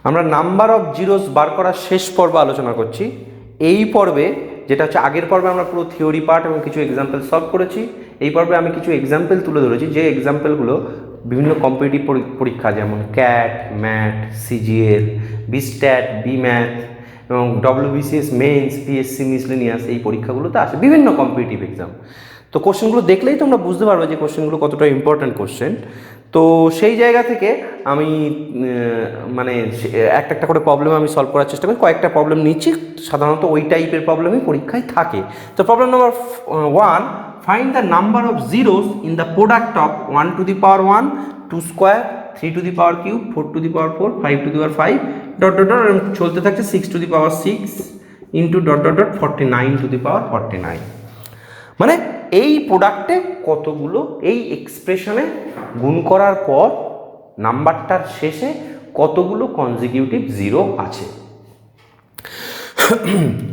আমরা number of zeros বার করার শেষ পর্ব আলোচনা করছি। এই পর্বে যেটা হচ্ছে, আগের পর্বে আমরা পুরো থিওরি পার্ট এবং কিছু এক্সাম্পল সলভ করেছি। এই পর্বে আমি কিছু এক্সাম্পল তুলে ধরেছি, যে এক্সাম্পলগুলো বিভিন্ন কম্পিটিটিভ পরীক্ষা যেমন ক্যাট, ম্যাট, সিজিএল, বিস্ট্যাট, বিম্যাথ এবং ডব্লিউবিসিএস মেন্স, পিএসসি মিসলেনিয়াস, এই পরীক্ষাগুলোতে আসে বিভিন্ন কম্পিটিটিভ এক্সাম। তো কোশ্চেনগুলো দেখলেই তোমরা বুঝতে পারবে যে কোশ্চেনগুলো কতটা ইম্পর্ট্যান্ট কোশ্চেন। তো সেই জায়গা থেকে আমি মানে একটা একটা করে প্রবলেম আমি সলভ করার চেষ্টা করি। কয়েকটা প্রবলেম নিচ্ছি, সাধারণত ওই টাইপের প্রবলেমই পরীক্ষায় থাকে। তো problem number 1, find the number of zeros in the product of 1 to the power 1, 2 square, 3 to the power cube, 4 to the power 4, 5 to the power 5 dot dot dot চলতে থাকছে 6 to the power 6 into dot dot dot 49 to the power 49। মানে এই প্রোডাক্টে কতগুলো, এই এক্সপ্রেশনে গুণ করার পর নাম্বারটার শেষে কতগুলো কনজিকিউটিভ জিরো আছে।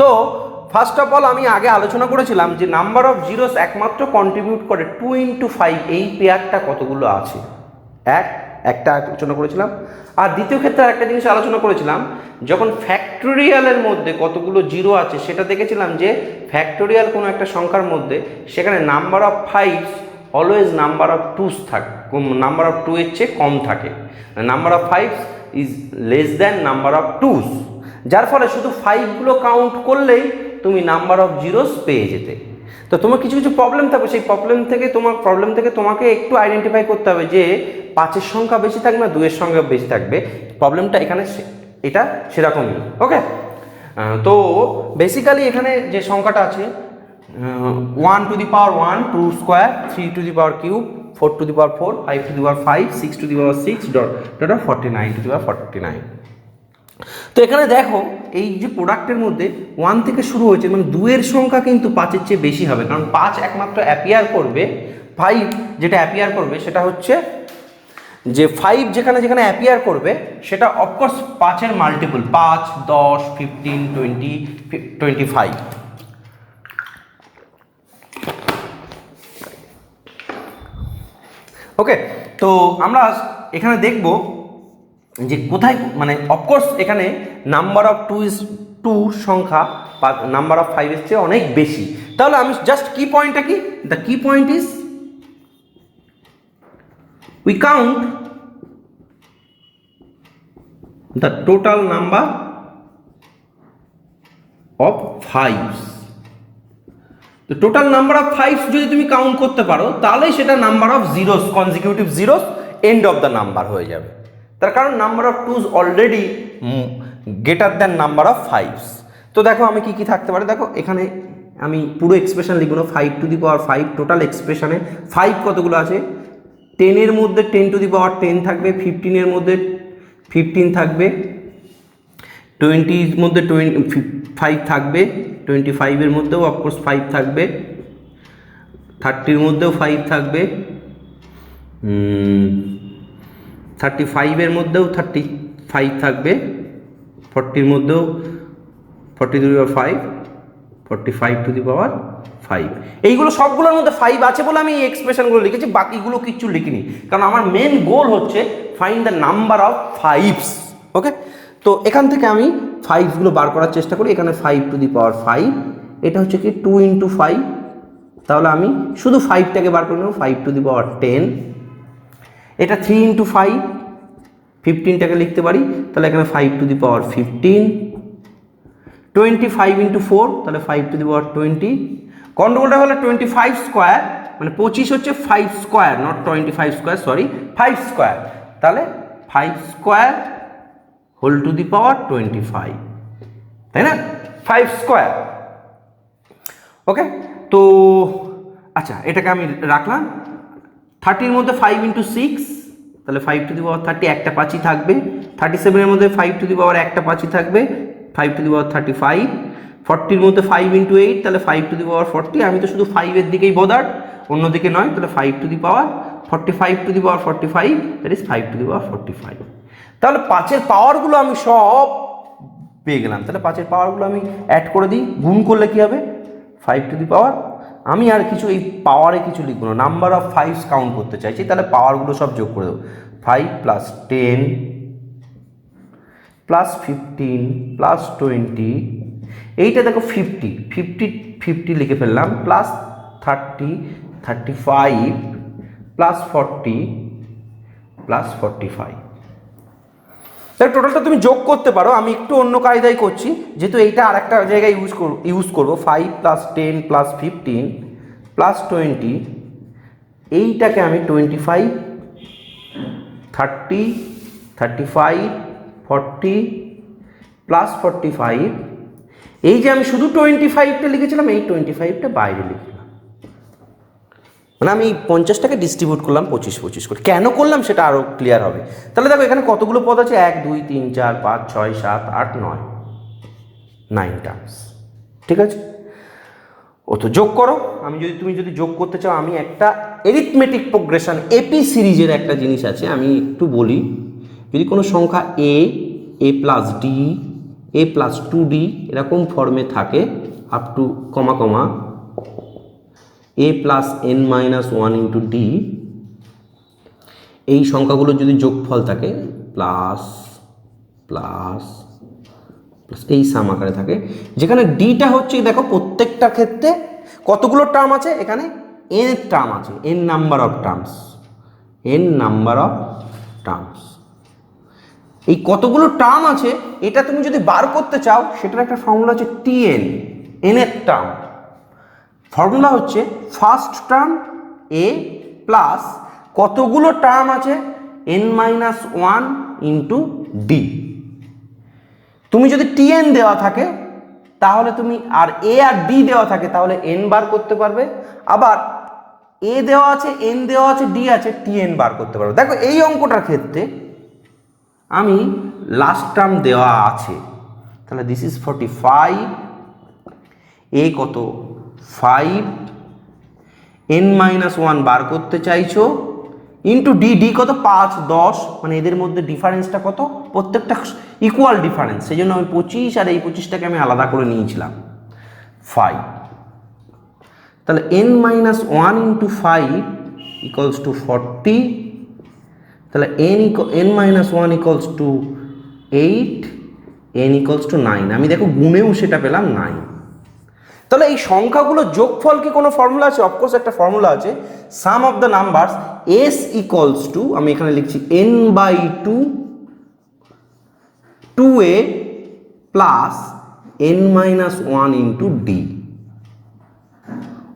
তো ফার্স্ট অফ অল আমি আগে আলোচনা করেছিলাম যে নাম্বার অফ জিরোস একমাত্র কন্ট্রিবিউট করে 2 ইন্টু 5, এই পেয়ারটা কতগুলো আছে একটা আলোচনা করেছিলাম। আর দ্বিতীয় ক্ষেত্রে একটা জিনিস আলোচনা করেছিলাম, যখন ফ্যাক্টোরিয়ালের মধ্যে কতগুলো জিরো আছে সেটা দেখেছিলাম যে ফ্যাক্টোরিয়াল কোনো একটা সংখ্যার মধ্যে সেখানে number of fives always number of twos থাকে, নাম্বার অফ টু এর চেয়ে কম থাকে। Number of fives is less than number of twos, যার ফলে শুধু ফাইভগুলো কাউন্ট করলেই তুমি নাম্বার অফ জিরোস পেয়ে যেতে। তো তোমার কিছু কিছু প্রবলেম থাকবে, সেই প্রবলেম থেকে তোমাকে একটু আইডেন্টিফাই করতে হবে যে 5-এর সংখ্যা বেশি থাকবে না 2-এর সংখ্যা বেশি থাকবে। প্রবলেমটা এখানে এটা সেরকমই। ওকে, তো বেসিক্যালি এখানে যে সংখ্যাটা আছে 1 to the power 1, 2 square, 3 to the power cube, 4 to the power 4, 5 to the power 5, 6 to the power 6 dot dot 49 to the power 49। তো এখানে দেখো এই যে প্রোডাক্টের মধ্যে 1 থেকে শুরু হয়েছে, মানে 2-এর সংখ্যা কিন্তু 5-এর চেয়ে বেশি হবে, কারণ 5 একমাত্র অ্যাপিয়ার করবে, 5 যেটা অ্যাপিয়ার করবে সেটা হচ্ছে যে 5 যেখানে যেখানে অ্যাপিয়ার করবে সেটা অফকোর্স 5-এর মাল্টিপল, 5, 10, 15, 20, 25। ওকে, তো আমরা এখানে দেখব যে কোথায়, মানে অফকোর্স এখানে নাম্বার অফ 2 সংখ্যা নাম্বার অফ 5-এর চেয়ে অনেক বেশি। তাহলে আমি জাস্ট কি পয়েন্টটা কি, দ্য কি point is we count the total number of fives. তো টোটাল নাম্বার অফ ফাইভস যদি তুমি কাউন্ট করতে পারো তাহলেই সেটা number of zeros, consecutive zeros, end of the number হয়ে যাবে। তার কারণ number of টুজ already greater than number of fives. তো দেখো আমি কি কি থাকতে পারে, দেখো এখানে আমি পুরো এক্সপ্রেশন লিখব না, 5 টু দি পাওয়ার 5 টোটাল এক্সপ্রেশনে 5 কতগুলো আছে, 10-এর মধ্যে 10 টু দি পাওয়ার 10 থাকবে, 15-এর মধ্যে 15 থাকবে, 20-এর মধ্যে 5 থাকবে, 25-এর মধ্যেও অফকোর্স 5 থাকবে, 30-এর মধ্যেও 5 থাকবে, 35-এর মধ্যেও 35 থাকবে, 40-এর মধ্যেও 40 two the power 5, 45 to the power 5। এইগুলো সবগুলোর মধ্যে 5 আছে বলে আমি এই এক্সপ্রেশনগুলো লিখেছি, বাকিগুলো কিচ্ছু লিখিনি, কারণ আমার মেন গোল হচ্ছে find the number of fives. Okay, তো এখান থেকে আমি ফাইভসগুলো বার করার চেষ্টা করি। এখানে 5 টু দি পাওয়ার 5, এটা হচ্ছে কি 2 ইন্টু 5, তাহলে আমি শুধু 5টাকে বার করে নেব, 5 টু দি পাওয়ার 10। এটা 3 ইন্টু 5, 15টাকে লিখতে পারি, তাহলে এখানে 5 টু দি পাওয়ার 15। 25 ইন্টু 4, তাহলে 5 টু দি পাওয়ার 20। গন্ডগোলটা হলো 25 স্কোয়ার, মানে 25 হচ্ছে 5 square, not 25 square, sorry 5 square, তাহলে 5 স্কোয়ার হোল টু দি পাওয়ার 25, তাই না, 5 স্কোয়ার। ওকে, তো আচ্ছা এটাকে আমি রাখলাম। 30-এর মধ্যে 5 ইন্টু 6, তাহলে 5 টু দি পাওয়ার 30, একটা 5ই থাকবে। 37-এর মধ্যে 5 টু দি পাওয়ার একটা 5ই থাকবে, 5 টু দি পাওয়ার 35। 40-এর মধ্যে 5 ইন্টু 8, তাহলে 5 টু দি পাওয়ার 40। আমি তো শুধু 5-এর দিকেই বোদার্ড, অন্যদিকে নয়, তাহলে 5 to the power 45 to the power 45, that is 5 to the power 45। তাহলে 5-এর পাওয়ারগুলো আমি সব পেয়ে গেলাম। তাহলে 5-এর পাওয়ারগুলো আমি অ্যাড করে দিই, গুণ করলে কি হবে, 5 টু দি পাওয়ার, আমি আর কিছু এই পাওয়ারে কিছু লিখব না, নাম্বার অফ ফাইভস কাউন্ট করতে চাইছি, তাহলে পাওয়ারগুলো সব যোগ করে দেবো। 5 + 10 প্লাস 15 প্লাস 20, এইটা দেখো 50 50 50 লিখে ফেললাম, প্লাস 30 35 প্লাস 40 প্লাস 45। তাহলে টোটালটা তুমি যোগ করতে পারো, আমি একটু অন্য কায়দায় করছি যেহেতু এইটা আর একটা জায়গায় ইউজ করবো। 5 প্লাস 10 প্লাস 15 প্লাস 20, এইটাকে আমি 25 30 35 40 প্লাস 45, এই যে আমি শুধু 25টা লিখেছিলাম, এই 25টা বাইরে লিখলাম, মানে আমি 50টাকে ডিস্ট্রিবিউট করলাম 25 25 করে। কেন করলাম সেটা আরও ক্লিয়ার হবে। তাহলে দেখো এখানে কতগুলো পদ আছে, 1 2 3 4 5 6 7 8 9, 9 টার্মস। ঠিক আছে, ও তো যোগ করো। তুমি যদি যোগ করতে চাও, আমি একটা এরিথমেটিক প্রোগ্রেশন এপি সিরিজের একটা জিনিস আছে, আমি একটু বলি। যদি কোনো সংখ্যা a plus d, a plus 2d এরকম ফর্মে থাকে up to comma comma a plus n minus 1 into d, এই সংখ্যাগুলো যদি যোগফল থাকে প্লাস প্লাস প্লাস এই সাম আকারে থাকে, যেখানে ডিটা হচ্ছে দেখো প্রত্যেকটা ক্ষেত্রে কতগুলো টার্ম আছে, এখানে n টার্ম আছে, n number of terms, n number of terms. এই কতগুলো টার্ম আছে এটা তুমি যদি বার করতে চাও, সেটার একটা ফর্মুলা হচ্ছে tn, n এর টার্ম। ফর্মুলা হচ্ছে ফার্স্ট টার্ম এ প্লাস কতগুলো টার্ম আছে n মাইনাস 1 ইন্টু ডি। তুমি যদি tn দেওয়া থাকে তাহলে তুমি, আর a আর d দেওয়া থাকে তাহলে n বার করতে পারবে, আবার a দেওয়া আছে n দেওয়া আছে d আছে, tn বার করতে পারবে। দেখো এই অঙ্কটার ক্ষেত্রে আমি লাস্ট টার্ম দেওয়া আছে, তাহলে দিস ইজ 45, a কত 5, n মাইনাস 1 বার করতে চাইছো, ইন্টু ডি, ডি কত 5 10, মানে এদের মধ্যে ডিফারেন্সটা কত, প্রত্যেকটা ইকুয়াল ডিফারেন্স, সেই জন্য আমি 25 আর এই 25টাকে আমি আলাদা করে নিয়েছিলাম 5। তাহলে n minus 1 into 5 equals to 40, তাহলে n minus 1 equals to 8, n equals to 9। আমি দেখো গুণেও সেটা পেলাম 9। তাহলে এই সংখ্যাগুলো যোগফল কি কোনো ফর্মুলা আছে? অফকোর্স একটা ফর্মুলা আছে, sum of the numbers s equals to, আমি এখানে লিখছি n by 2 2a plus n minus 1 into D.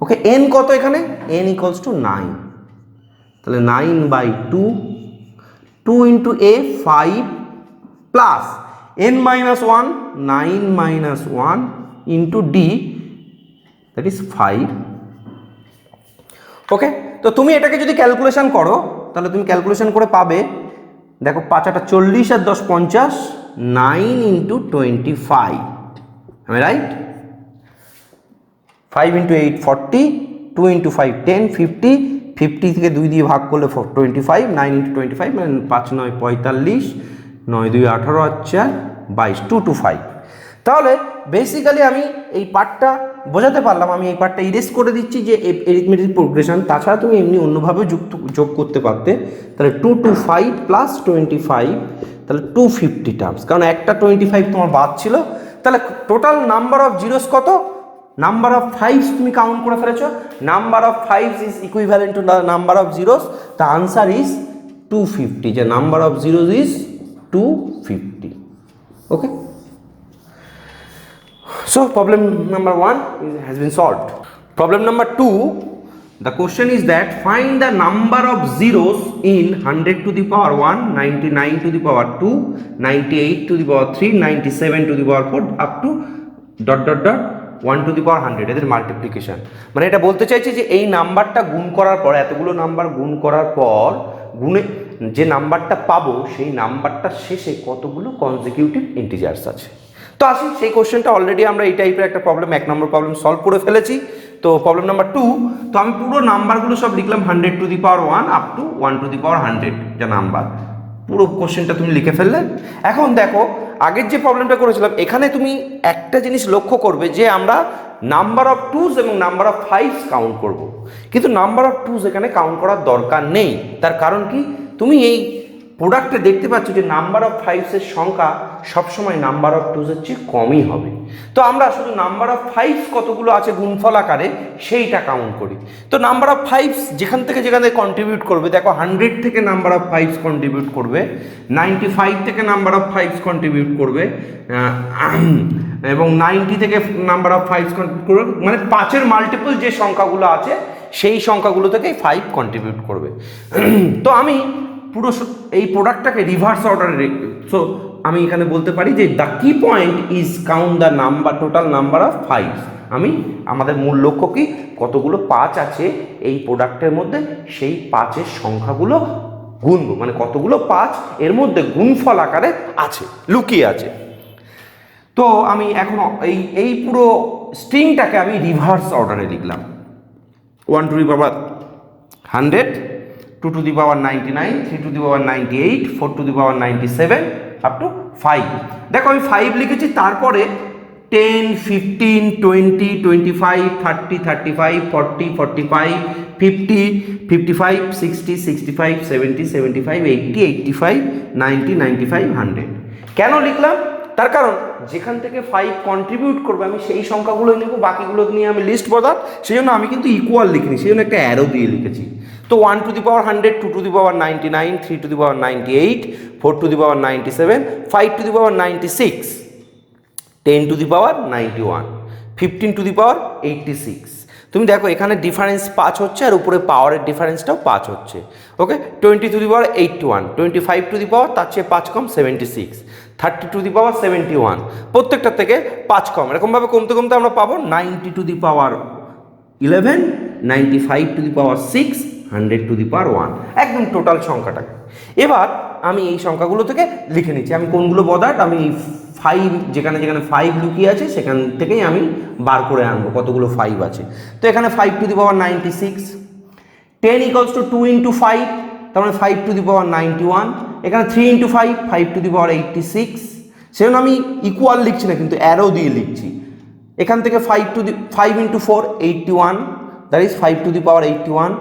Okay, n কত এখানে, n ইকুয়ালস টু 9, তাহলে 9 by 2, 2 into a 5 plus n minus 1 9 minus 1 into D, that is 5। Okay, তো তুমি এটাকে যদি ক্যালকুলেশন করো তাহলে তুমি ক্যালকুলেশন করে পাবে, দেখো 5 8 40 আর 10 50, 9 into 25, am I right? 5 into 8 40, 2 into 5 10 50, 50 থেকে 2 দিয়ে ভাগ করলে 25, 9 ইন্টু 25 মানে 5 9 45, 9 2 18 আর 4 22, 2 to 5। তাহলে বেসিক্যালি আমি এই পার্টটা বোঝাতে পারলাম, আমি এই পার্টটা ইরেজ করে দিচ্ছি যে এরিথমেটিক প্রোগ্রেশন। তাছাড়া তুমি এমনি অন্যভাবেও যোগ করতে পারতে। তাহলে 2 to 5 প্লাস 25, তাহলে 250 টার্মস, কারণ একটা 25 তোমার বাদ ছিল। তাহলে টোটাল নাম্বার অফ জিরোস কত, নাম্বার অফ ফাইভস তুমি কাউন্ট করে ফেলেছো, number of fives is equivalent to number of zeros, the answer is 250, যে number of zeros is 250। Okay, so problem number 1 has been solved. Problem number 2, the question is that find the number of zeros in 100 to the power 1, 99 to the power 2, 98 to the power 3, 97 to the power 4 up to ... 1 to the power 100, এদের multiplication. মানে এটা বলতে চাইছে যে এই নাম্বারটা গুণ করার পর, এতগুলো নাম্বার গুণ করার পর গুণে যে নাম্বারটা পাবো সেই নাম্বারটার শেষে কতগুলো কনজিকিউটিভ ইন্টিজার্স আছে। তো আসি সেই কোশ্চেনটা, অলরেডি আমরা এই টাইপের একটা প্রবলেম, 1 নম্বর প্রবলেম সলভ করে ফেলেছি। তো প্রবলেম নাম্বার 2, তো আমি পুরো নাম্বারগুলো সব লিখলাম 100 to the power 1 up to 1 to the power 100 যা নাম্বার, পুরো কোশ্চেনটা তুমি লিখে ফেললে। এখন দেখো আগের যে প্রবলেমটা করেছিলাম, এখানে তুমি একটা জিনিস লক্ষ্য করবে যে আমরা নাম্বার অফ টুজ এবং নাম্বার অফ ফাইভস কাউন্ট করব, কিন্তু নাম্বার অফ টুজ এখানে কাউন্ট করার দরকার নেই। তার কারণ কি, তুমি এই প্রোডাক্টে দেখতে পাচ্ছ যে নাম্বার অফ ফাইভসের সংখ্যা সবসময় নাম্বার অফ টুজের চেয়ে কমই হবে। তো আমরা শুধু নাম্বার অফ ফাইভস কতগুলো আছে গুণফল আকারে সেইটা কাউন্ট করি। তো নাম্বার অফ ফাইভস যেখান থেকে যেখানে কন্ট্রিবিউট করবে, দেখো 100 থেকে নাম্বার অফ ফাইভস কন্ট্রিবিউট করবে, 95 থেকে নাম্বার অফ ফাইভস কন্ট্রিবিউট করবে, এবং 90 থেকে নাম্বার অফ ফাইভস কন্ট্রিবিউট করবে, মানে 5-এর মাল্টিপল যে সংখ্যাগুলো আছে সেই সংখ্যাগুলো থেকেই 5 কন্ট্রিবিউট করবে। তো আমি পুরো এই প্রোডাক্টটাকে রিভার্স অর্ডারে, সো আমি এখানে বলতে পারি যে দ্য কি point is count the number, total number of five. আমি আমাদের মূল লক্ষ্য কি, কতগুলো 5 আছে এই প্রোডাক্টের মধ্যে সেই 5-এর সংখ্যাগুলো গুনবো, মানে কতগুলো 5 এর মধ্যে গুণফল আকারে আছে, লুকিয়ে আছে। তো আমি এখন এই পুরো স্ট্রিংটাকে আমি রিভার্স অর্ডারে লিখলাম। 1 to the power 100, 2 to the power 99, 3 to the power 98, 4 to the power 97 up to 5। দেখো আমি 5 লিখেছি, তারপরে 10, 15, 20, 25, 30, 35, 40, 45, 50, 55, 60, 65, 70, 75, 80, 85, 90, 95, 100। কেন লিখলাম? তার কারণ যেখান থেকে 5 কন্ট্রিবিউট করবে আমি সেই সংখ্যাগুলো নেব, বাকিগুলো নিয়ে আমি লিস্ট বদার, সেই জন্য আমি কিন্তু ইকুয়াল লিখিনি, সেই জন্য একটা অ্যারো দিয়ে লিখেছি। তো 1 to the power 100, 2 to the power 99, 3 to the power 98, 4 to the power 97, 5 to the power 96, 10 to the power 91, 15 to the power 86। তুমি দেখো এখানে ডিফারেন্স 5 হচ্ছে আর উপরে পাওয়ারের ডিফারেন্সটাও 5 হচ্ছে। ওকে, 20 two the power 81, 25 two the পাওয়ার তার চেয়ে 5 কম 76, 30 টু দি পাওয়ার 71, প্রত্যেকটা থেকে 5 কম, এরকমভাবে কমতে কমতে আমরা পাবো 90 to the power 11, 95 to the power 6, 100 to the power 1, একদম টোটাল সংখ্যাটাকে। এবার আমি এই সংখ্যাগুলো থেকে লিখে নিচ্ছি। আমি কোনগুলো বদার্ট, আমি 5 যেখানে যেখানে 5 লুকিয়ে আছে সেখান থেকেই আমি বার করে আনবো কতগুলো 5 আছে। তো এখানে 5 to the power 96, 10 equals to 2 into 5, তার মানে 5 টু দি পাওয়ার 91, এখানে 3 ইন্টু 5, 5 টু দি পাওয়ার 86, সেজন্য আমি ইকুয়াল লিখছি না কিন্তু অ্যারো দিয়ে লিখছি। এখান থেকে 5 into 4, 81, that is 5 to the power 81,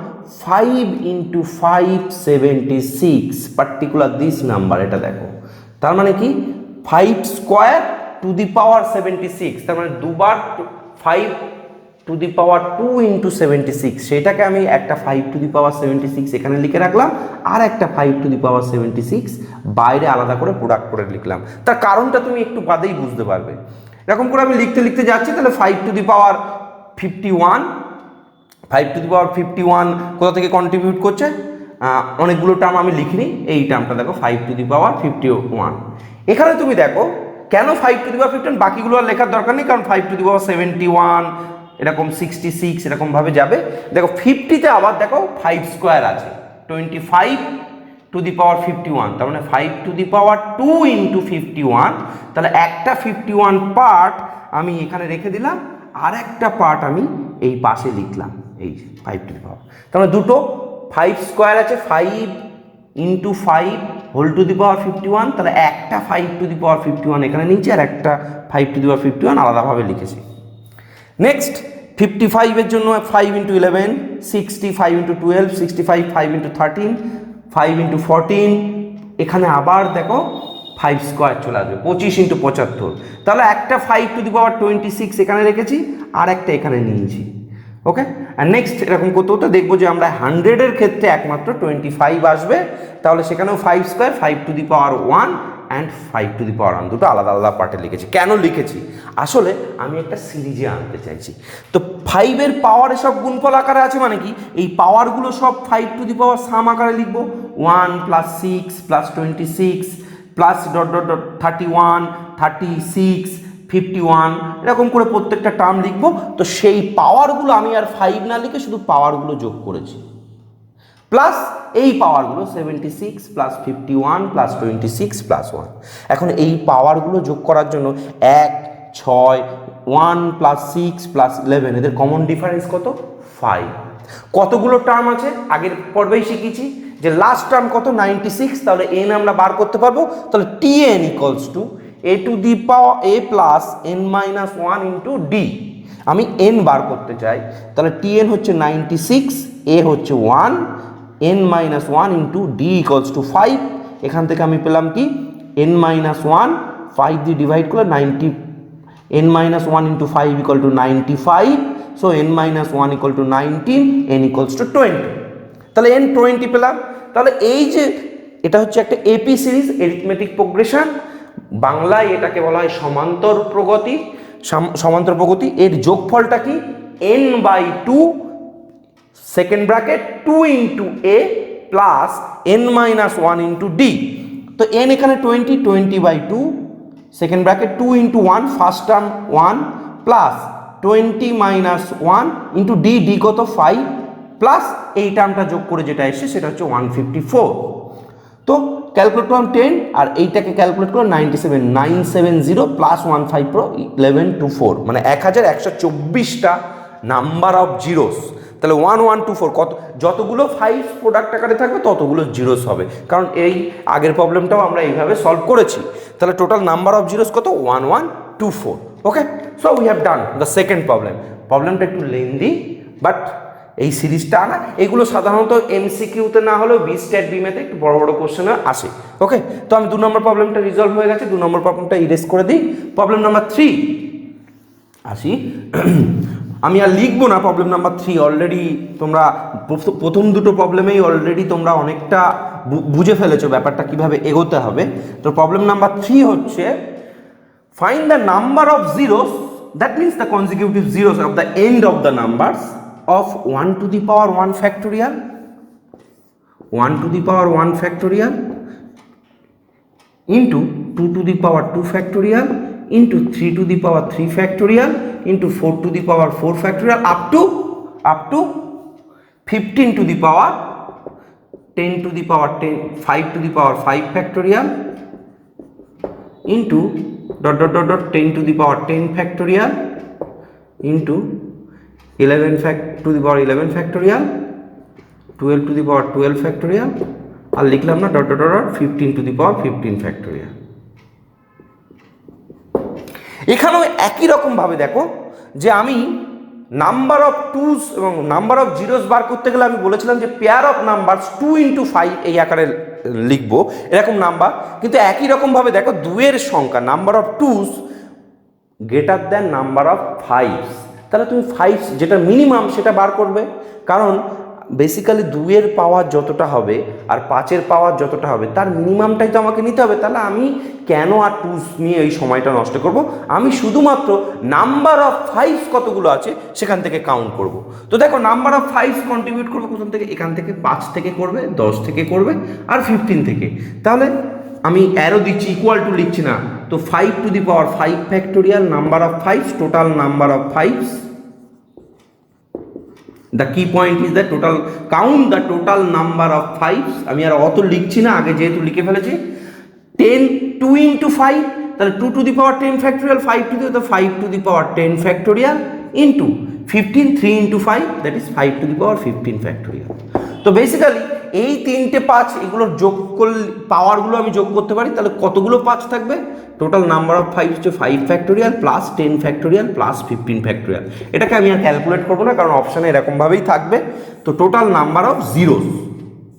5 into 5, 76, particular this number, এটা দেখো, তার মানে কি 5 স্কোয়ার টু দি পাওয়ার 76, তার মানে দুবার 5 টু দি পাওয়ার 2 ইন্টু 76, সেটাকে আমি একটা 5 টু দি পাওয়ার 76 এখানে লিখে রাখলাম, আর একটা 5 টু দি পাওয়ার 76 বাইরে আলাদা করে প্রোডাক্ট করে লিখলাম। তার কারণটা তুমি একটু বাদেই বুঝতে পারবে। এরকম করে আমি লিখতে লিখতে যাচ্ছি, তাহলে 5 to the power 51, 5 to the পাওয়ার 51 কোথা থেকে কন্ট্রিবিউট করছে, অনেকগুলো টার্ম আমি লিখিনি, এই টার্মটা দেখো 5 টু দি পাওয়ার 51। এখানে তুমি দেখো কেন 5 টু দি পাওয়ার 51, বাকিগুলো আর লেখার দরকার নেই, কারণ 5 টু দি পাওয়ার 71 এরকম 66 এরকমভাবে যাবে। দেখো 50-তে আবার দেখো 5 স্কোয়ার আছে, 25 টু দি পাওয়ার 51, তার মানে 5 টু দি পাওয়ার 2 ইন্টু 51, তাহলে একটা 51 পার্ট আমি এখানে রেখে দিলাম, আর একটা পার্ট আমি এই পাশে লিখলাম, এই 5 টু দি পাওয়ার, তার মানে দুটো 5 স্কোয়ার আছে, 5 ইন্টু 5 হোল টু দি পাওয়ার 51, তাহলে একটা 5 টু দি পাওয়ার 51 এখানে নিচে, আর একটা 5 টু দি পাওয়ার 51 আলাদাভাবে লিখেছি। নেক্সট 55-এর জন্য 5 ইন্টু 11, 60, 5 ইন্টু 12, 65, 5 ইন্টু 13, 5 ইন্টু 14, এখানে আবার দেখো 5 স্কোয়ার চলে আসবে, 25 ইন্টু 75, তাহলে একটা 5 টু দি পাওয়ার 26 এখানে রেখেছি, আর একটা এখানে নিয়েছি। ওকে, আর নেক্সট এরকম করতে হতে দেখবো যে আমরা 100-এর ক্ষেত্রে একমাত্র 25 আসবে, তাহলে সেখানেও 5 square, 5 to the power 1 and 5 to the power 1, দুটো আলাদা আলাদা পার্টে লিখেছি। কেন লিখেছি? আসলে আমি একটা সিরিজে আনতে চাইছি। তো 5-এর পাওয়ার সব গুণফল আকারে আছে, মানে কি এই পাওয়ারগুলো সব 5 টু দি পাওয়ার সাম আকারে লিখবো, 1 plus 6 plus 26 plus dot dot dot 31, 36, 51, এরকম করে প্রত্যেকটা টার্ম লিখবো। তো সেই পাওয়ারগুলো আমি আর 5 না লিখে শুধু পাওয়ারগুলো যোগ করেছি, প্লাস এই পাওয়ারগুলো 76 প্লাস 51 প্লাস 26 প্লাস 1। এখন এই পাওয়ারগুলো যোগ করার জন্য 1, 6, 1 প্লাস 6 প্লাস 11, এদের কমন ডিফারেন্স কত? 5। কতগুলো টার্ম আছে আগের পর্বেই শিখেছি যে লাস্ট টার্ম কত? 96, তাহলে n আমরা বার করতে পারবো। তাহলে tn equals to a two the power a plus n minus 1 into d। আমি n বার করতে চাই, তাহলে tn হচ্ছে 96, a হচ্ছে 1, n minus 1 into d equals to 5, এখান থেকে আমি পেলাম কি n মাইনাস ওয়ান, 5 দিয়ে ডিভাইড করলে 90, n minus one into 5 equal to 95, so n minus one equal to 19, n equals two 20। তাহলে n 20 পেলাম। তাহলে এই যে এটা হচ্ছে একটা এপি সিরিজ, এরিথমেটিক প্রোগ্রেশন, বাংলায় এটাকে বলা হয় সমান্তর প্রগতি। সমান্তর প্রগতি এর যোগফলটা কি n by two, second bracket 2 into a plus n minus one into d. তো n এখানে 20, 20 by two, second bracket 2 into one, first term 1 plus 20 minus one into d, d কত 5 প্লাস এই টার্মটা যোগ করে যেটা এসে সেটা হচ্ছে 154। তো ক্যালকুলেট করলাম 10 আর এইটাকে ক্যালকুলেট করলাম 97, 970 প্লাস 1124, মানে 1124টা নাম্বার অফ জিরোস। তাহলে 1124 কত, যতগুলো 5 প্রোডাক্ট আকারে থাকবে ততগুলো জিরোস হবে, কারণ এই আগের প্রবলেমটাও আমরা এইভাবে সলভ করেছি। তাহলে টোটাল নাম্বার অফ জিরোস কত 1124। Okay, so we have done the second problem. প্রবলেমটা একটু লেন্দি, বাট এই সিরিজটা আনা, এগুলো সাধারণত এমসিকিউতে না হলেও বি স্ট্যাট বিমেতে একটু বড় বড় কোশ্চেনে আসে। ওকে, তো আমি 2 নম্বর প্রবলেমটা রিজলভ হয়ে গেছে, 2 নম্বর প্রবলেমটা ইরেজ করে দিই। প্রবলেম নাম্বার 3 আসি। আমি আর লিখবো না প্রবলেম নাম্বার 3, অলরেডি তোমরা প্রথম দুটো প্রবলেমেই অলরেডি তোমরা অনেকটা বুঝে ফেলেছো ব্যাপারটা কিভাবে এগোতে হবে। তো প্রবলেম নাম্বার 3 হচ্ছে find the number of zeros, that means the consecutive zeros of the end of the numbers of 1 to the power 1 factorial, 1 to the power 1 factorial into 2 to the power 2 factorial into 3 to the power 3 factorial into 4 to the power 4 factorial up to 15 to the power 10 to the power 10, 5 to the power 5 factorial into dot dot dot dot 10 to the power 10 factorial into 11 to the power 11 factorial, 12 to the power 12 factorial, আর লিখলাম না dot dot dot 15 to the power 15 factorial। এখানেও একই রকম ভাবে দেখো যে আমি number of টুস এবং নাম্বার অফ জিরোস বার করতে গেলে আমি বলেছিলাম যে পেয়ার অফ নাম্বারস 2 ইন্টু 5 এই আকারে লিখবো, এরকম নাম্বার। কিন্তু একই রকম ভাবে দেখো দুয়ের সংখ্যা number of twos greater than number of fives, তাহলে তুমি 5 যেটা মিনিমাম সেটা বার করবে, কারণ বেসিক্যালি 2-এর পাওয়ার যতটা হবে আর 5-এর পাওয়ার যতটা হবে তার মিনিমামটাই তো আমাকে নিতে হবে। তাহলে আমি কেন আর টুস নিয়ে এই সময়টা নষ্ট করব, আমি শুধুমাত্র নাম্বার অফ 5 কতগুলো আছে সেখান থেকে কাউন্ট করব। তো দেখো নাম্বার অফ 5 কন্ট্রিবিউট করবে কোথান থেকে, এখান থেকে 5 থেকে করবে, 10 থেকে করবে আর 15 থেকে। তাহলে আমি অ্যারো দিচ্ছি, ইকুয়াল টু লিখছি না, তো 5 to the power 5 factorial number of 5, total number of 5s. The key point is the total, count the total number of 5s. আমি আর অত লিখছি না, আগে যেহেতু লিখে ফেলেছি। 10 2 into 5, তাহলে 2 to the power 10 factorial, 5 to the 5 to the power 10 factorial into 15, 3 into 5, that is 5 to the power 15 factorial. তো বেসিক্যালি এই 3টে 5 এগুলোর যোগ করলে পাওয়ারগুলো আমি যোগ করতে পারি, তাহলে কতগুলো 5 থাকবে, টোটাল নাম্বার অফ 5 হচ্ছে 5 factorial plus 10 factorial plus 15 factorial. এটাকে আমি আর ক্যালকুলেট করবো না, কারণ অপশানে এরকমভাবেই থাকবে। তো total number of zeros,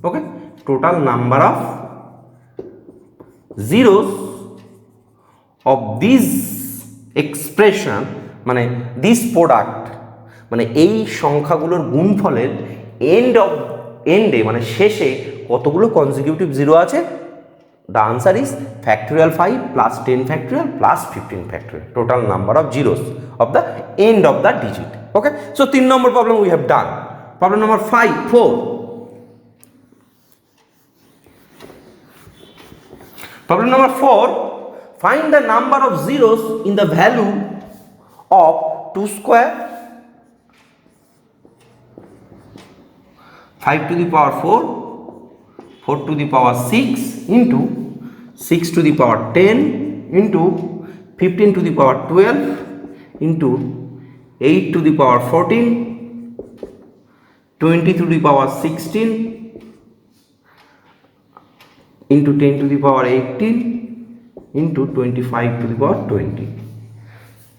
okay, total number of zeros of this expression, মানে দিস প্রোডাক্ট, মানে এই সংখ্যাগুলোর গুণফলের এন্ডে মানে শেষে কতগুলো কনজিকিউটিভ জিরো আছে, the answer is factorial 5 plus 10 factorial plus 15 factorial, total number of zeros of the end of the digit. Okay, so 3 number problem we have done. Problem number 4, problem number 4, find the number of zeros in the value of 2 square, 5 to the power 4, 4 to the power 6 into 6 to the power 10 into 15 to the power 12 into 8 to the power 14, 20 to the power 16 into 10 to the power 18 into 25 to the power 20।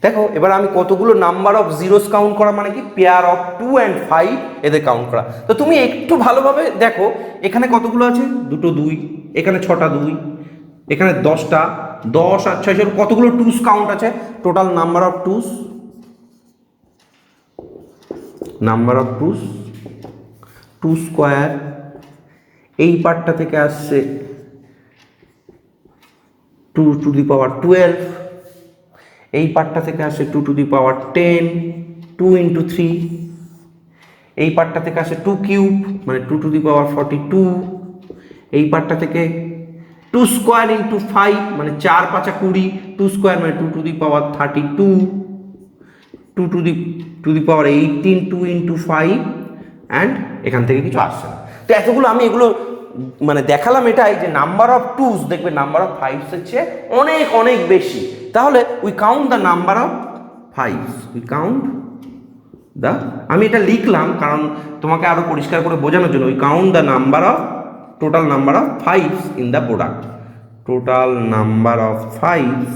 দেখো এবার আমি কতগুলো number of zeros count করা, মানে কি pair of 2 and 5 এদের count করা। তো তুমি একটু ভালোভাবে দেখো এখানে কতগুলো আছে, দুটো 2, এখানে 6টা 2, এখানে 10টা 10 আর 6 কতগুলো টুস কাউন্ট আছে, total number of twos, number of twos, 2 square, এই পার্টটা থেকে আসছে 2 টু দি পাওয়ার 12, এই পার্টটা থেকে আসে 2 টু দি পাওয়ার 10, 2 ইন্টু 3, এই পার্টটা থেকে আসে 2 কিউব মানে 2 টু দি পাওয়ার 42, এই পার্টটা থেকে 2 স্কোয়ার ইন্টু 5 মানে 4 5 20, 2 স্কোয়ার মানে 2 to the power 32, 2 to the power 18, 2 into 5 and এখান থেকে কিছু আসছে না। তো এতগুলো আমি এগুলো মানে দেখালাম এটাই যে নাম্বার অফ টুস দেখবে নাম্বার অফ ফাইভসের চেয়ে অনেক অনেক বেশি। তাহলে we count the number of fives, we count the, আমি এটা লিখলাম কারণ তোমাকে আরো পরিষ্কার করে বোঝানোর জন্য, we count the number of, total number of fives in the product, total number of fives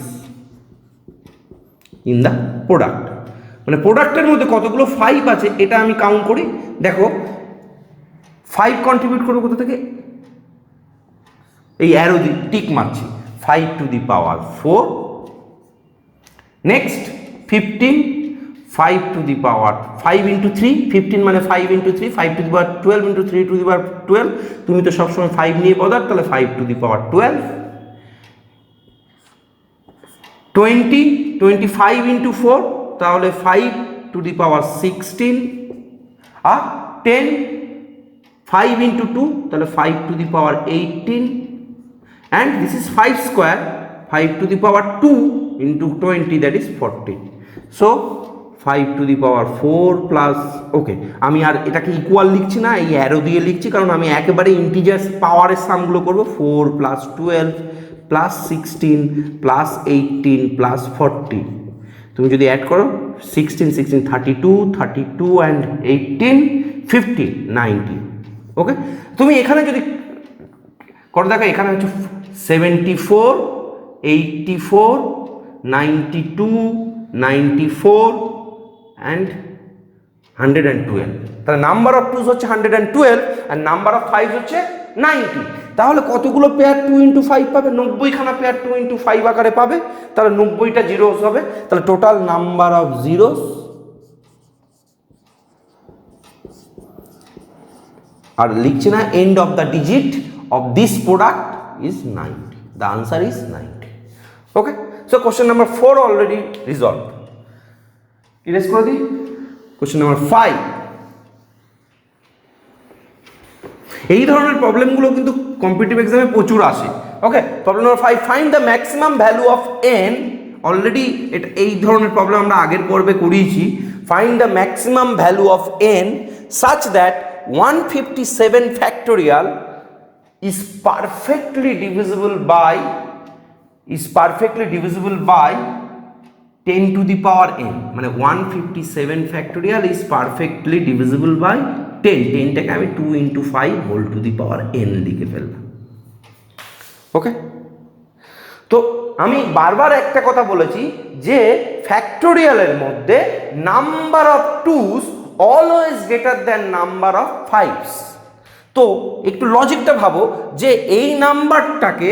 in the product, মানে প্রোডাক্টের মধ্যে কতগুলো 5 আছে এটা আমি কাউন্ট করি। দেখো 5 কন্ট্রিবিউট করবো কোথা থেকে, এই অ্যারো টিক মারছি, 5 to the power 4, next 15, 5 to the power 5 into 3, 15 মানে 5 into 3, 5 to the power 12 into 3 to the power 12, তুমি তো সবসময় 5 নিয়ে বদার, তাহলে 5 টু দি পাওয়ার 12, 20, 25 ইন্টু 4 তাহলে 5 to the power 16, R 10, 5 into 2 তাহলে 5 to the power 18, and this is 5 square, 5 to the power 2 into 20 that is 40, so 5 to the power 4 plus, ওকে আমি আর এটাকে equal লিখছি না, এই অ্যারো দিয়ে লিখছি কারণ আমি একেবারে ইন্টিজার্স পাওয়ারের সামগুলো করব, 4 প্লাস 12 প্লাস 16 প্লাস 18 প্লাস 40, তুমি যদি অ্যাড করো 16 16 32 অ্যান্ড 18 50 90, ওকে তুমি এখানে যদি করে দেখো এখানে হচ্ছে 74 84 92 94 অ্যান্ড 112, তাহলে নাম্বার অফ টুস হচ্ছে 112 আর নাম্বার অফ ফাইভ হচ্ছে 90, তাহলে কতগুলো পেয়ার 2 ইন্টু 5 পাবে, 90খানা পেয়ার 2 ইন্টু 5 আকারে পাবে, তাহলে 90টা জিরোস হবে, তাহলে টোটাল নাম্বার অফ জিরোস আর লিখছি না, end of the digit of this product is 90, the answer is 90, okay, so question number 4 already resolved, erase করে দিই। question number 5, এই ধরনের প্রবলেমগুলো কিন্তু কম্পিটিটিভ এক্সামে প্রচুর আসে, okay problem number 5, find the maximum value of n, already এটা এই ধরনের প্রবলেম আমরা আগের পর্বে করিয়েছি, find the maximum value of n such that 157 factorial is perfectly divisible by 10 to the power n, মানে 157 factorial is perfectly divisible by 10 টাকে আমি 2 into 5 whole to the power n লিখে ফেললাম, ওকে। তো আমি বারবার একটা কথা বলেছি যে ফ্যাক্টোরিয়ালের মধ্যে number of twos always greater than number of fives, তো একটু লজিকটা ভাবো যে এই নাম্বারটাকে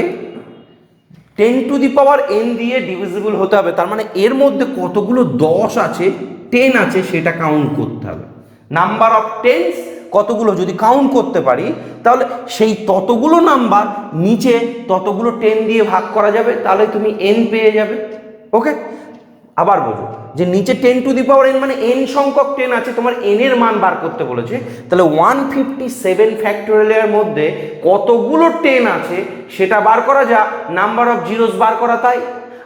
10 টু দি পাওয়ার n দিয়ে ডিভিজিবল হতে হবে, তার মানে এর মধ্যে কতগুলো 10 আছে 10 আছে সেটা কাউন্ট করতে হবে, নাম্বার অফ টেন্স কতগুলো যদি কাউন্ট করতে পারি তাহলে সেই ততগুলো নাম্বার নিচে ততগুলো 10 দিয়ে ভাগ করা যাবে, তাহলে তুমি n পেয়ে যাবে, ওকে। আবার বোঝো যে নিচে 10 টু দি পাওয়ার n মানে n সংখ্যক 10 আছে, তোমার n এর মান বার করতে বলেছে, তাহলে 157 ফ্যাক্টোরিয়ালের মধ্যে কতগুলো 10 আছে সেটা বার করা যা নাম্বার অফ জিরোস বার করা, তাই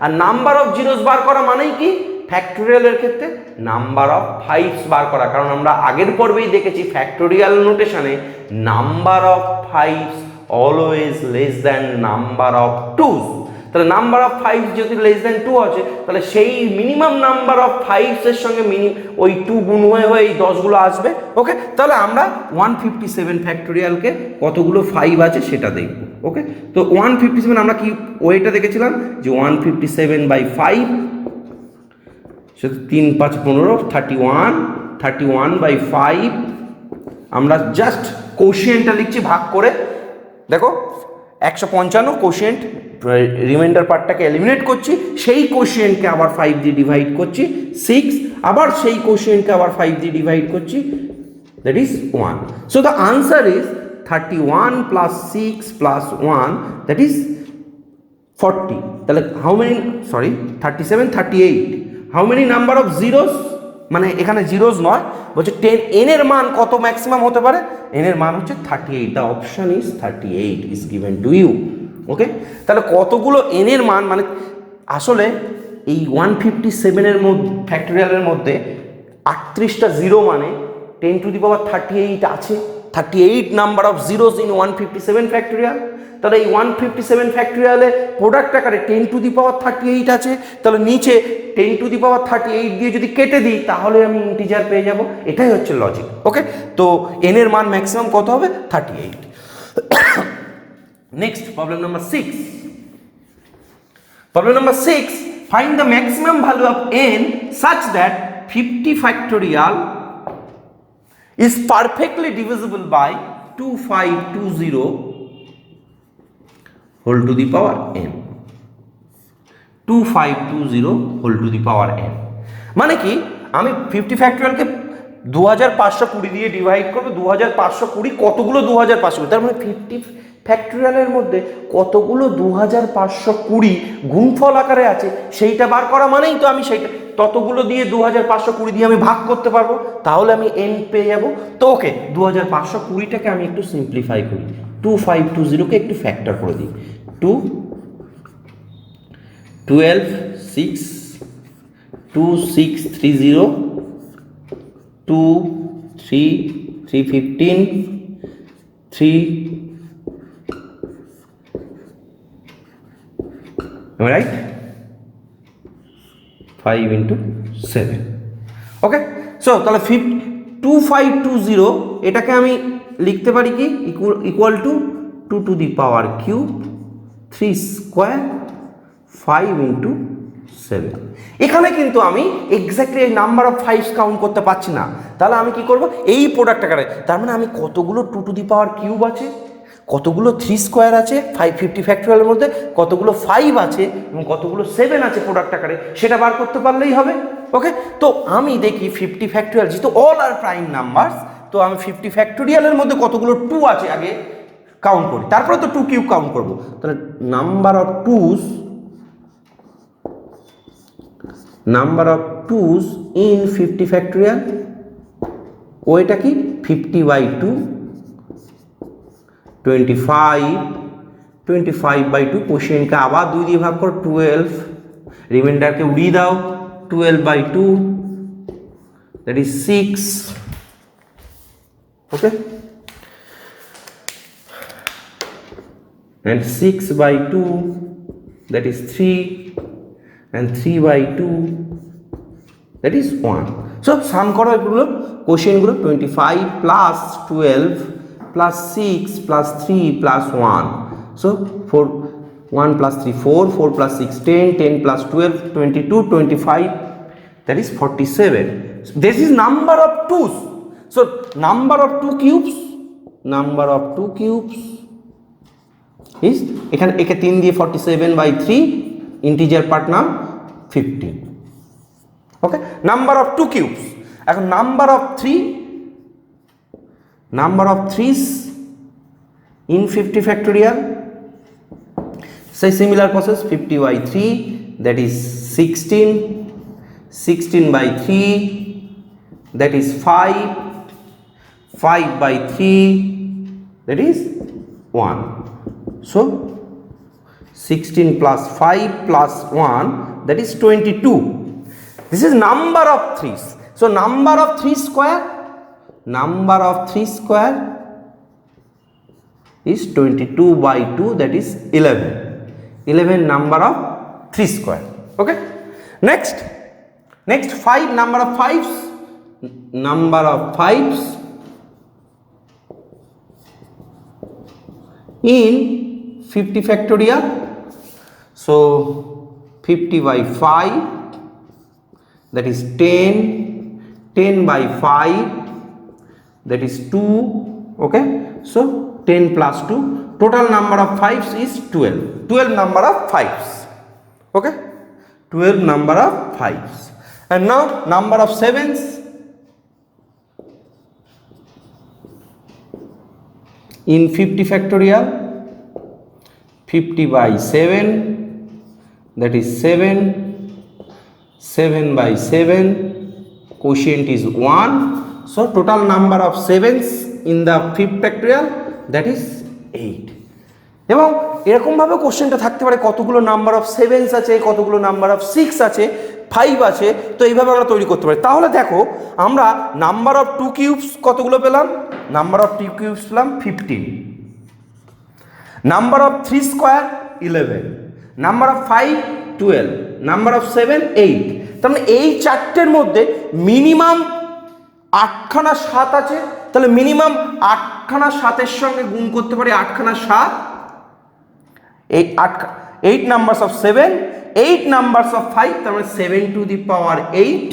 আর নাম্বার অফ জিরোস বার করা মানেই কি ফ্যাক্টোরিয়ালের ক্ষেত্রে নাম্বার অফ ফাইভস বার করা, কারণ আমরা আগের পর্বেই দেখেছি ফ্যাক্টোরিয়াল নোটেশনে number of fives always less than number of twos, তাহলে নাম্বার অফ ফাইভ যদি লেস দ্যান 2 আছে তাহলে সেই মিনিমাম নাম্বার অফ ফাইভসের সঙ্গে ওই 2 গুণ হয়ে এই 10গুলো আসবে, ওকে। তাহলে আমরা 157 ফ্যাক্টোরিয়ালকে কতগুলো 5 আছে সেটা দেখব, ওকে। তো 157 আমরা কি ওয়েটা দেখেছিলাম যে 157/5, সেটা 3 5 15 31/5, আমরা জাস্ট কোশিয়েন্টটা লিখছি ভাগ করে, দেখো 155 কোশিয়েন্ট, রিমাইন্ডার পার্টটাকে এলিমিনেট করছি, সেই কোশিয়েন্টকে আবার 5 দিয়ে ডিভাইড করছি 6, আবার সেই কোশিয়েন্টকে আবার 5 দিয়ে ডিভাইড করছি, that is 1. So the answer is 31 plus 6 plus 1, that is 40. তাহলে how many, sorry 37, 38, how many number of zeros, মানে এখানে জিরোস নয়, বলছে 10 এন এর মান কত ম্যাক্সিমাম হতে পারে, এন এর মান হচ্ছে 38. The option is 38 is given to you. Okay, তাহলে কতগুলো এন এর মান, মানে আসলে এই 157 এর মধ্যে ফ্যাক্টোরিয়ালের মধ্যে 38টা জিরো, মানে 10 টু দি পাওয়ার 38 আছে, 38 number of zeros in 157 factorial. তাহলে এই 157 ফ্যাক্টোরিয়ালে প্রোডাক্ট আকারে 10 টু দি পাওয়ার 38 আছে, তাহলে নিচে 10 টু দি পাওয়ার 38 দিয়ে যদি কেটে দিই তাহলে আমি ইন্টিজার পেয়ে যাব. এটাই হচ্ছে লজিক. ওকে, তো এন এর মান ম্যাক্সিমাম কত হবে, 38. Next problem number 6. Problem number 6, find the maximum value of n such that 50 factorial is perfectly divisible by 2520 whole to the power n. 2520 whole to the power n মানে কি, আমি 50 ফ্যাক্টোরিয়ালকে 2520 দিয়ে divide করবো. 2520 কতগুলো 2520, তার মানে 50 ফ্যাক্টোরিয়ালের মধ্যে কতগুলো 2520 গুণফল আকারে আছে সেইটা বার করা, মানেই তো আমি সেইটা ততগুলো দিয়ে 2520 দিয়ে আমি ভাগ করতে পারবো, তাহলে আমি n পেয়ে যাবো. তো ওকে, 2520টাকে আমি একটু সিম্পলিফাই করি, 2520কে একটু ফ্যাক্টর করে দিই. 2 12 6 2 6 30 2 3 3 15 3, am I right? 5 into 7. Okay, so তাহলে 2520 এটাকে আমি লিখতে পারি কি, equal to 2 to the power cube 3 square 5 into 7. এখানে কিন্তু আমি এক্স্যাক্টলি এই নাম্বার অফ 5 কাউন্ট করতে পারছি না, তাহলে আমি কি করব, এই প্রোডাক্ট আকারে, তার মানে আমি কতগুলো 2 টু দি পাওয়ার কিউব আছে, কতগুলো 3 স্কোয়ার আছে 50 ফ্যাক্টোরিয়ালের মধ্যে, কতগুলো 5 আছে এবং কতগুলো 7 আছে প্রোডাক্ট আকারে, সেটা বার করতে পারলেই হবে. ওকে, তো আমি দেখি 50 ফ্যাক্টোরিয়াল, যেহেতু অল আর প্রাইম নাম্বারস, তো আমি 50 ফ্যাক্টোরিয়ালের মধ্যে কতগুলো 2 আছে আগে কাউন্ট করি, তারপরে তো 2 কিউব কাউন্ট করব. তাহলে number of 2s in 50 factorial, ওইটা কি 50 by 2 25 by 2, কোশ্চেনকে আবার 2 দিয়ে ভাগ করো 12, রিমাইন্ডারকে উড়িয়ে দাও, 12 by 2 that is 6. Okay, and 6 by 2 that is 3, and 3 by 2 that is 1. so সাম করো এগুলো কোশ্চেনগুলো, 25 plus 12 plus 6 plus 3 plus 1, so 4, 1 plus 3 4, 4 plus 6 10, 10 plus 12 22, 25, that is 47. this is number of 2s. so number of 2 cubes is এখানে একে 3 দিয়ে 47 by 3, integer part নাম 15. ওকে, number of 2 cubes. এখন number of 3s in 50 factorial, say similar process, 50 by 3 that is 16, 16 by 3 that is 5, 5 by 3 that is 1. so 16 plus 5 plus 1 that is 22. this is number of 3s. so number of 3 square is 22 by 2 that is 11 number of 3 square. okay, next 5 number of 5s in 50 factorial. so 50 by 5 that is 10, 10 by 5 that is 2. okay, so 10 plus 2, total number of 5s is 12. 12 number of 5s. Okay, 12 number of 5s. And now number of 7s. In 50 factorial, 50 by 7, that is 7, 7 by 7, quotient is 1. So total number of 7s in the 5th factorial, that is 8. এবং এরকমভাবে কোশ্চেনটা থাকতে পারে কতগুলো number of 7s আছে, কতগুলো number of 6 আছে, 5 আছে, তো এইভাবে আমরা তৈরি করতে পারি। তাহলে দেখো আমরা নাম্বার অফ 2 কিউবস কতগুলো পেলাম, নাম্বার অফ 2 কিউবস পেলাম 15, number of 3 square 11, number of 5 12, number of 7 8। তার মানে এই চারটের মধ্যে মিনিমাম 8খানা 7 আছে, তাহলে মিনিমাম 8খানা 7-এর সঙ্গে গুণ করতে পারি 8খানা 7, 8 numbers of 7, 8 numbers of 5, তার মানে 7 to the power 8,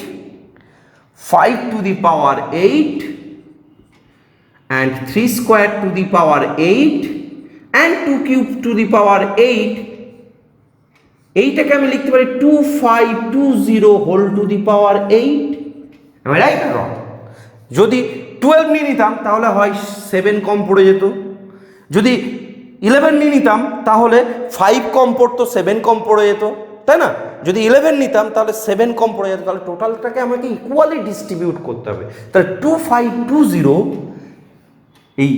5 to the power 8, and 3 square to the power 8, and 2 cube to the power 8. এইটাকে আমি লিখতে পারি 2520 whole to the power 8. Am I right or wrong? যদি 12 নিয়ে নিতাম তাহলে হয় 7 কম পড়ে যেত, যদি 11 নিয়ে নিতাম তাহলে 5 কম পড়তো, 7 কম পড়ে যেত, তাই না? যদি 11 নিতাম তাহলে 7 কম পড়ে যেত, তাহলে টোটালটাকে আমাকে ইকুয়ালি ডিস্ট্রিবিউট করতে হবে। তাহলে 2520 এই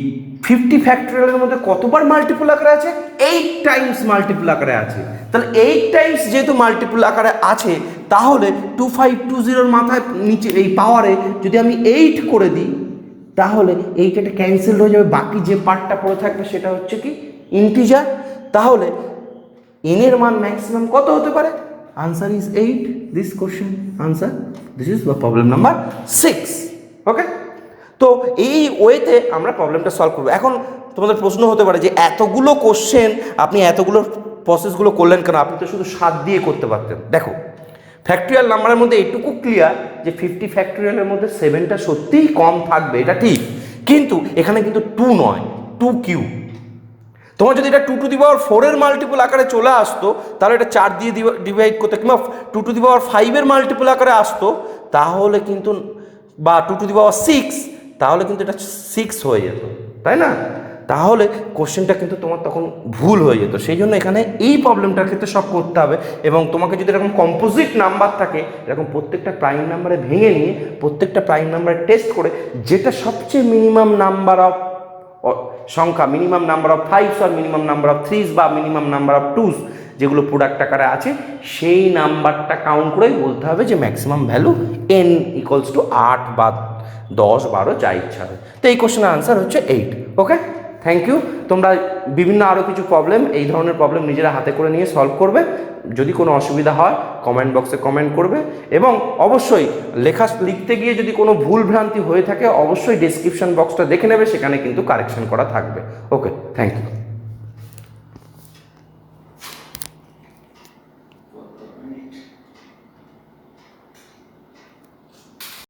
50 ফ্যাক্টোরিয়ালের মধ্যে কতবার মাল্টিপল আকারে আছে? 8 টাইমস মাল্টিপল আকারে আছে। তাহলে 8 টাইমস যেহেতু মাল্টিপল আকারে আছে, তাহলে 2520 মাথায় নিচে এই পাওয়ারে যদি আমি 8 করে দিই তাহলে এইটা ক্যান্সেল হয়ে যাবে, বাকি যে পার্টটা পড়ে থাকবে সেটা হচ্ছে কি ইন্টিজার। তাহলে n এর মান ম্যাক্সিমাম কত হতে পারে? Answer is 8. This question answer, this is problem number 6. ওকে, তো এই ওয়েতে আমরা প্রবলেমটা সলভ করবো। এখন তোমাদের প্রশ্ন হতে পারে যে এতগুলো কোশ্চেন আপনি এতগুলো প্রসেসগুলো করলেন কেন? আপনি তো শুধু 7 দিয়ে করতে পারতেন। দেখো ফ্যাক্টরিয়াল নাম্বারের মধ্যে এটুকু ক্লিয়ার যে 50 ফ্যাক্টরিয়ালের মধ্যে 7টা সত্যিই কম থাকবে, এটা ঠিক, কিন্তু এখানে কিন্তু 2 নয়, 2 কিউব। তোমার যদি এটা 2 টু দি পাওয়ার 4 এর মাল্টিপল আকারে চলে আসতো তাহলে এটা 4 দিয়ে ডিভাইড করতে, কিংবা 2 টু দি পাওয়ার 5 এর মাল্টিপল আকারে আসতো তাহলে কিন্তু, বা 2 টু দি পাওয়ার 6, তাহলে কিন্তু এটা 6 হয়ে যেত, তাই না? তাহলে কোশ্চেনটা কিন্তু তোমার তখন ভুল হয়ে যেত। সেই জন্য এখানে এই প্রবলেমটার ক্ষেত্রে সব করতে হবে। এবং তোমাকে যদি এরকম কম্পোজিট নাম্বার থাকে, এরকম প্রত্যেকটা প্রাইম নাম্বারে ভেঙে নিয়ে প্রত্যেকটা প্রাইম নাম্বারে টেস্ট করে যেটা সবচেয়ে মিনিমাম নাম্বার অফ সংখ্যা, মিনিমাম নাম্বার অফ 5 আর মিনিমাম নাম্বার অফ 3 বা মিনিমাম নাম্বার অফ 2 যেগুলো প্রোডাক্ট আকারে আছে, সেই নাম্বারটা কাউন্ট করেই বলতে হবে যে maximum value n equals two 8 বা 10 12 যা ইচ্ছা হবে। তো এই কোশ্চেনের আনসার হচ্ছে 8। ওকে, থ্যাংক ইউ। তোমরা বিভিন্ন আরও কিছু প্রবলেম, এই ধরনের প্রবলেম নিজেরা হাতে করে নিয়ে সলভ করবে। যদি কোনো অসুবিধা হয় কমেন্ট বক্সে কমেন্ট করবে, এবং অবশ্যই লিখতে গিয়ে যদি কোনো ভুল ভ্রান্তি হয়ে থাকে অবশ্যই ডেসক্রিপশন বক্সটা দেখে নেবে, সেখানে কিন্তু কারেকশন করা থাকবে। ওকে, থ্যাংক ইউ।